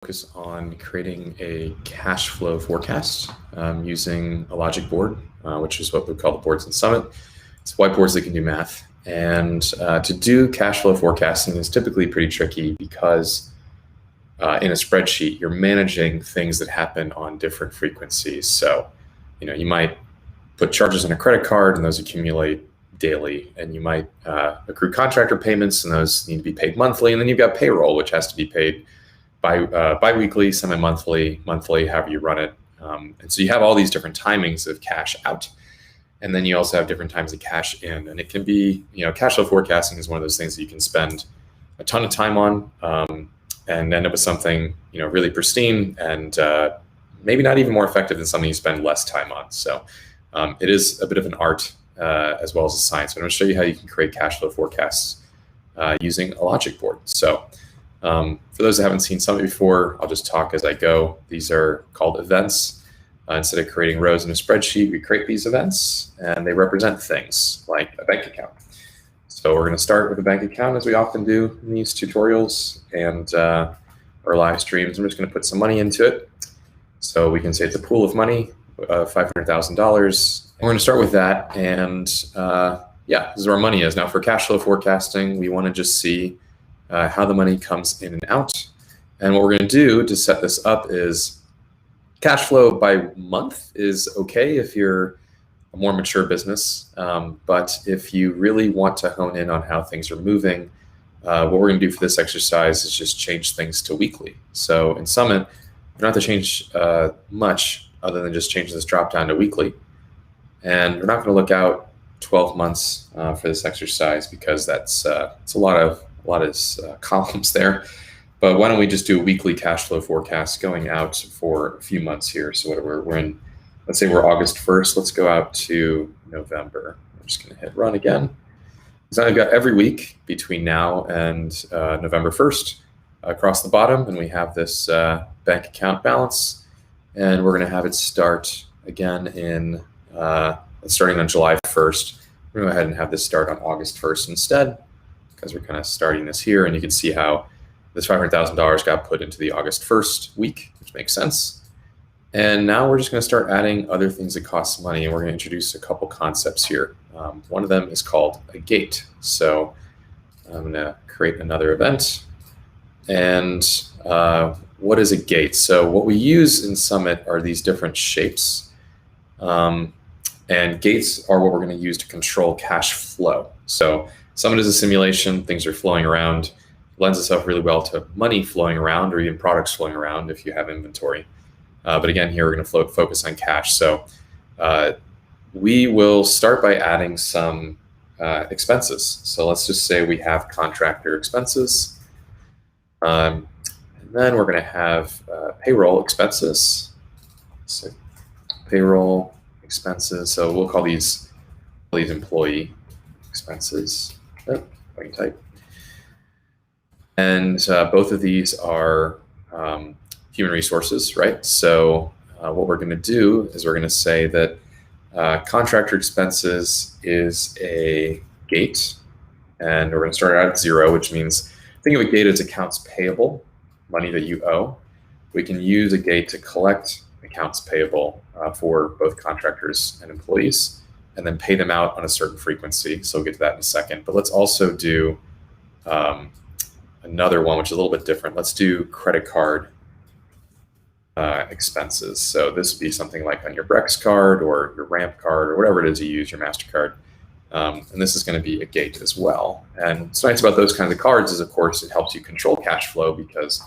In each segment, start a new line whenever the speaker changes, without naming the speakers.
focus on creating a cash flow forecast using a logic board, which is what we call the boards in Summit. It's whiteboards that can do math. And to do cash flow forecasting is typically pretty tricky because in a spreadsheet, you're managing things that happen on different frequencies. So, you might put charges on a credit card and those accumulate daily, and you might accrue contractor payments and those need to be paid monthly. And then you've got payroll, which has to be paid bi-weekly, semi-monthly, monthly, however you run it. And so you have all these different timings of cash out. And then you also have different times of cash in. And it can be, cash flow forecasting is one of those things that you can spend a ton of time on and end up with something, really pristine and maybe not even more effective than something you spend less time on. So it is a bit of an art as well as a science. But I'm going to show you how you can create cash flow forecasts using a logic board. So for those that haven't seen Summit before, I'll just talk as I go. These are called events. Instead of creating rows in a spreadsheet, we create these events, and they represent things like a bank account. So we're going to start with a bank account, as we often do in these tutorials and our live streams. I'm just going to put some money into it. So we can say it's a pool of money, $500,000. We're going to start with that, and this is where our money is. Now for cash flow forecasting, we want to just see how the money comes in and out. And what we're going to do to set this up is cash flow by month is okay if you're a more mature business. But if you really want to hone in on how things are moving, what we're going to do for this exercise is just change things to weekly. So in Summit, we don't have to change much other than just change this drop down to weekly. And we're not going to look out 12 months for this exercise because that's it's a lot of columns there. But why don't we just do a weekly cash flow forecast going out for a few months here? So we're in, let's say we're August 1st. Let's go out to November. I'm just going to hit run again. So I've got every week between now and November 1st across the bottom, and we have this bank account balance, and we're going to have it start again in starting on July 1st. We're going to go ahead and have this start on August 1st instead, because we're kind of starting this here, and you can see how this $500,000 got put into the August 1st week, which makes sense. And now we're just going to start adding other things that cost money, and we're going to introduce a couple concepts here. One of them is called a gate. So I'm going to create another event. And what is a gate? So what we use in Summit are these different shapes. And gates are what we're going to use to control cash flow. So Summit is a simulation, things are flowing around, lends itself really well to money flowing around or even products flowing around if you have inventory. But again, here we're going to focus on cash. So we will start by adding some expenses. So let's just say we have contractor expenses. And then we're going to have payroll expenses. So payroll expenses. So we'll call these employee expenses. Oh, I can type. And both of these are human resources, right? So what we're going to do is we're going to say that contractor expenses is a gate, and we're going to start out at 0, which means think of a gate as accounts payable, money that you owe. We can use a gate to collect accounts payable for both contractors and employees, and then pay them out on a certain frequency. So we'll get to that in a second. But let's also do another one, which is a little bit different. Let's do credit card expenses. So this would be something like on your Brex card or your Ramp card or whatever it is you use, your MasterCard. And this is going to be a gate as well. And what's nice about those kinds of cards is, of course, it helps you control cash flow because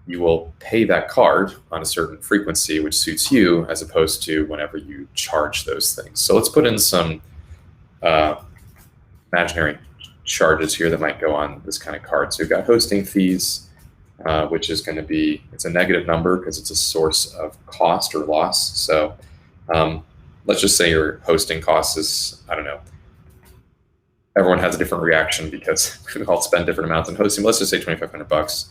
you will pay that card on a certain frequency, which suits you, as opposed to whenever you charge those things. So let's put in some imaginary charges here that might go on this kind of card. So you've got hosting fees, which is going to be, it's a negative number because it's a source of cost or loss. So let's just say your hosting cost is, I don't know, everyone has a different reaction because we all spend different amounts on hosting. Let's just say $2,500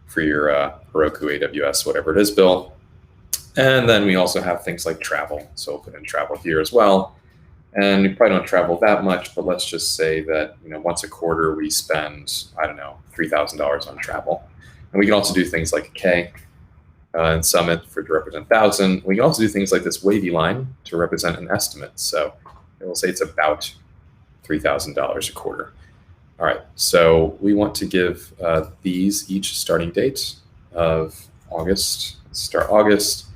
for your Heroku, AWS, whatever it is, bill. And then we also have things like travel. So we'll put in travel here as well. And we probably don't travel that much, but let's just say that once a quarter we spend, I don't know, $3,000 on travel. And we can also do things like a K in Summit to represent 1,000. We can also do things like this wavy line to represent an estimate. So we'll say it's about $3,000 a quarter. All right, so we want to give these each starting date of August. Let's start August,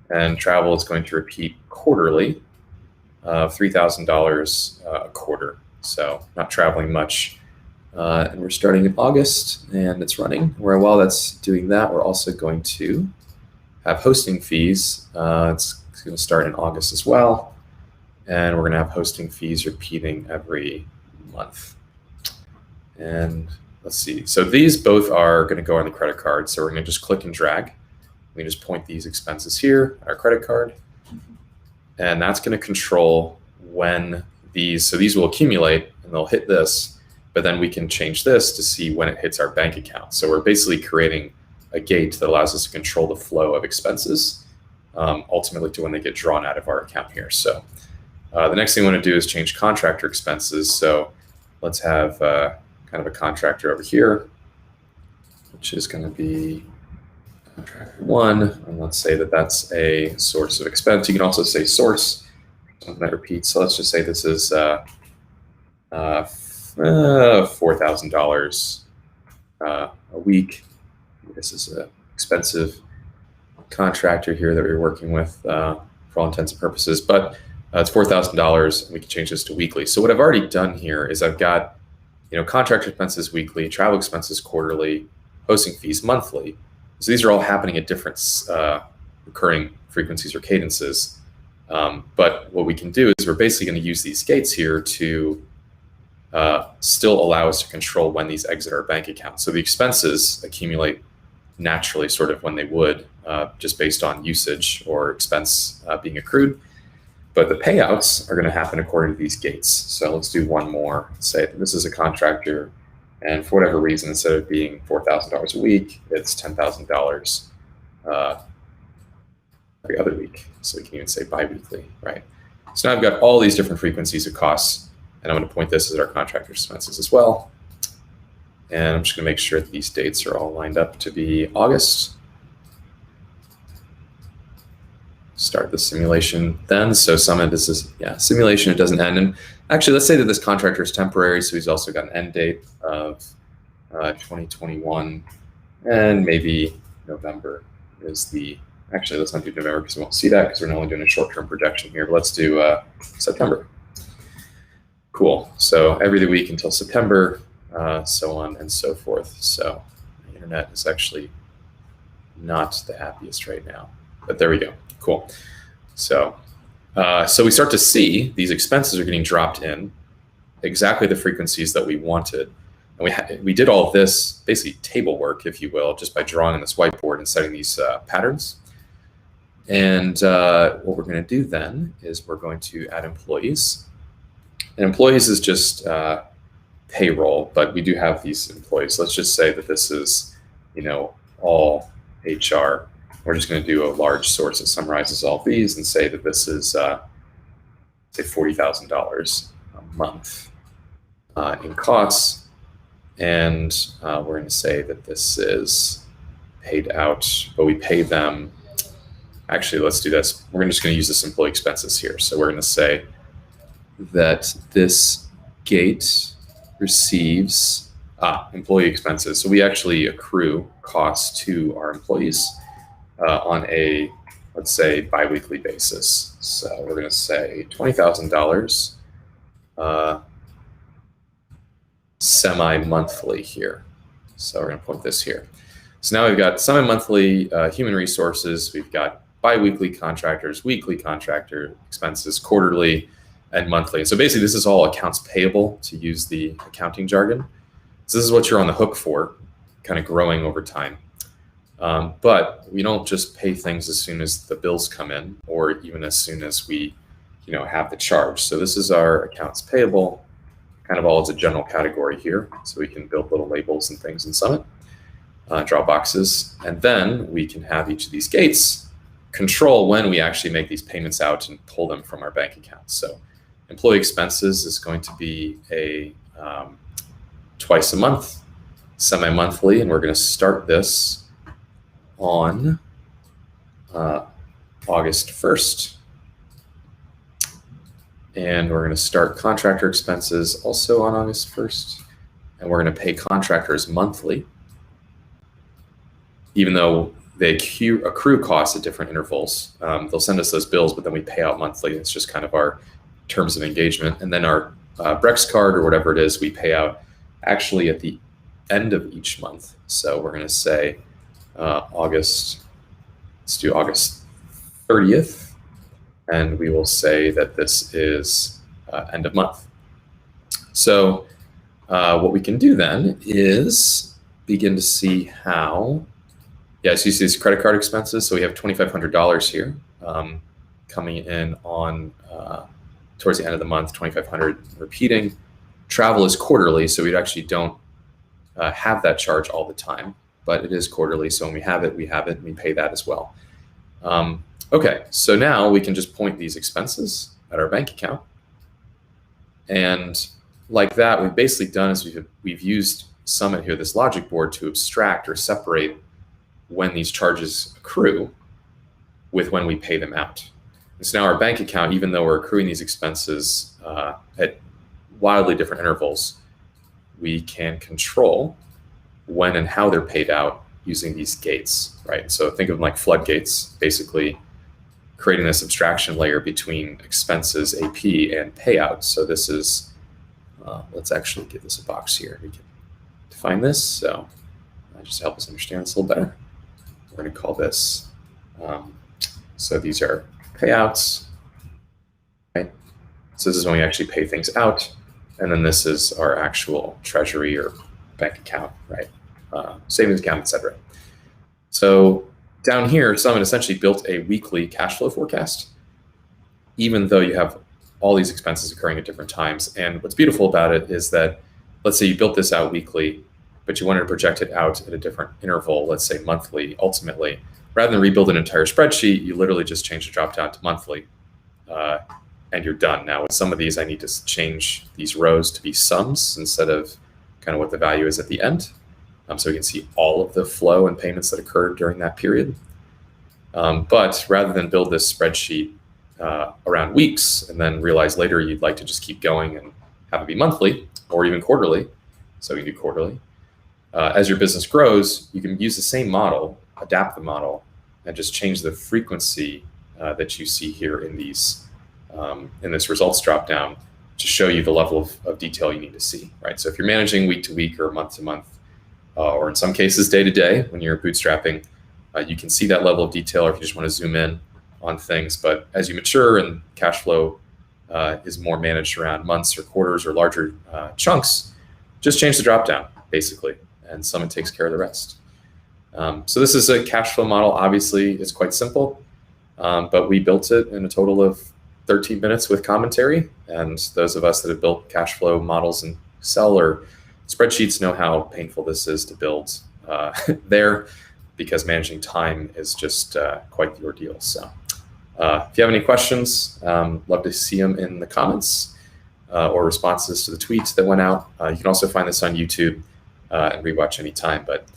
and travel is going to repeat quarterly, $3,000 a quarter. So not traveling much. And we're starting in August, and it's running. Where while that's doing that, we're also going to have hosting fees. It's going to start in August as well, and we're going to have hosting fees repeating every month. And let's see. So these both are going to go on the credit card. So we're going to just click and drag. We can just point these expenses here, our credit card, and that's going to control when these. So these will accumulate, and they'll hit this. But then we can change this to see when it hits our bank account. So we're basically creating a gate that allows us to control the flow of expenses, ultimately to when they get drawn out of our account here. So the next thing we want to do is change contractor expenses. So let's have kind of a contractor over here, which is going to be contractor 1. And let's say that that's a source of expense. You can also say source, something that repeats. So let's just say this is $4,000 a week. This is an expensive contractor here that we're working with for all intents and purposes, but it's $4,000. We can change this to weekly. So what I've already done here is I've got, contractor expenses weekly, travel expenses quarterly, hosting fees monthly. So these are all happening at different recurring frequencies or cadences. But what we can do is we're basically going to use these gates here to still allow us to control when these exit our bank account. So the expenses accumulate naturally, sort of when they would, just based on usage or expense being accrued. But the payouts are going to happen according to these gates. So let's do one more. Say this is a contractor, and for whatever reason, instead of being $4,000 a week, it's $10,000 every other week. So we can even say biweekly, right? So now I've got all these different frequencies of costs. And I'm going to point this as our contractor expenses as well. And I'm just going to make sure that these dates are all lined up to be August. Start the simulation then. So Summit is simulation, it doesn't end. And actually, let's say that this contractor is temporary. So he's also got an end date of 2021. And maybe November is actually, let's not do November because we won't see that because we're only doing a short-term projection here. But let's do September. Cool. So every week until September, so on and so forth. So the internet is actually not the happiest right now, but there we go. Cool. So we start to see these expenses are getting dropped in exactly the frequencies that we wanted. And we did all of this basically table work, if you will, just by drawing on this whiteboard and setting these patterns. And what we're going to do then is we're going to add employees. And employees is just payroll, but we do have these employees. Let's just say that this is, all HR. We're just going to do a large source that summarizes all of these and say that this is, say, $40,000 a month in costs. And we're going to say that this is paid out, but we pay them. Actually, let's do this. We're just going to use this employee expenses here. So we're going to say that this gate receives employee expenses. So we actually accrue costs to our employees on a, let's say, biweekly basis. So we're going to say $20,000 semi-monthly here. So we're going to put this here. So now we've got semi-monthly human resources. We've got biweekly contractors, weekly contractor expenses, quarterly, and monthly. So basically, this is all accounts payable, to use the accounting jargon. So this is what you're on the hook for, kind of growing over time. But we don't just pay things as soon as the bills come in, or even as soon as we, have the charge. So this is our accounts payable, kind of all as a general category here. So we can build little labels and things in Summit, draw boxes, and then we can have each of these gates control when we actually make these payments out and pull them from our bank account. So employee expenses is going to be a twice a month semi-monthly, and we're going to start this on August 1st. And we're going to start contractor expenses also on August 1st. And we're going to pay contractors monthly, even though they accrue costs at different intervals. They'll send us those bills, but then we pay out monthly. It's just kind of our terms of engagement. And then our Brex card or whatever it is, we pay out actually at the end of each month. So we're going to say let's do August 30th. And we will say that this is end of month. So what we can do then is begin to see how, so you see these credit card expenses. So we have $2,500 here coming in on towards the end of the month, $2,500 repeating. Travel is quarterly, so we actually don't have that charge all the time, but it is quarterly. So when we have it, and we pay that as well. Okay, so now we can just point these expenses at our bank account. And like that, we've basically done is we've used Summit here, this logic board, to abstract or separate when these charges accrue with when we pay them out. And so now our bank account, even though we're accruing these expenses at wildly different intervals, we can control when and how they're paid out using these gates, right? So think of them like floodgates, basically creating this abstraction layer between expenses, AP, and payouts. So this is, let's actually give this a box here. We can define this. So just to help us understand this a little better, we're going to call this, so these are payouts, right? So this is when we actually pay things out. And then this is our actual treasury or bank account, right? Savings account, etc. So down here, Summit essentially built a weekly cash flow forecast, even though you have all these expenses occurring at different times. And what's beautiful about it is that, let's say you built this out weekly, but you wanted to project it out at a different interval, let's say monthly, ultimately. Rather than rebuild an entire spreadsheet, you literally just change the drop down to monthly, and you're done. Now with some of these, I need to change these rows to be sums instead of kind of what the value is at the end. So we can see all of the flow and payments that occurred during that period. But rather than build this spreadsheet around weeks and then realize later you'd like to just keep going and have it be monthly or even quarterly, so we can do quarterly. As your business grows, you can use the same model, adapt the model, and just change the frequency that you see here in these in this results dropdown to show you the level of detail you need to see, right? So if you're managing week to week or month to month, or in some cases day to day when you're bootstrapping, you can see that level of detail, or if you just want to zoom in on things. But as you mature and cash flow is more managed around months or quarters or larger chunks, just change the dropdown basically, and Summit takes care of the rest. So this is a cash flow model. Obviously, it's quite simple, but we built it in a total of 13 minutes with commentary. And those of us that have built cash flow models in Excel or spreadsheets know how painful this is to build there, because managing time is just quite the ordeal. So if you have any questions, love to see them in the comments or responses to the tweets that went out. You can also find this on YouTube and rewatch anytime. But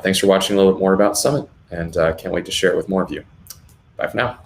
thanks for watching a little bit more about Summit, and can't wait to share it with more of you. Bye for now.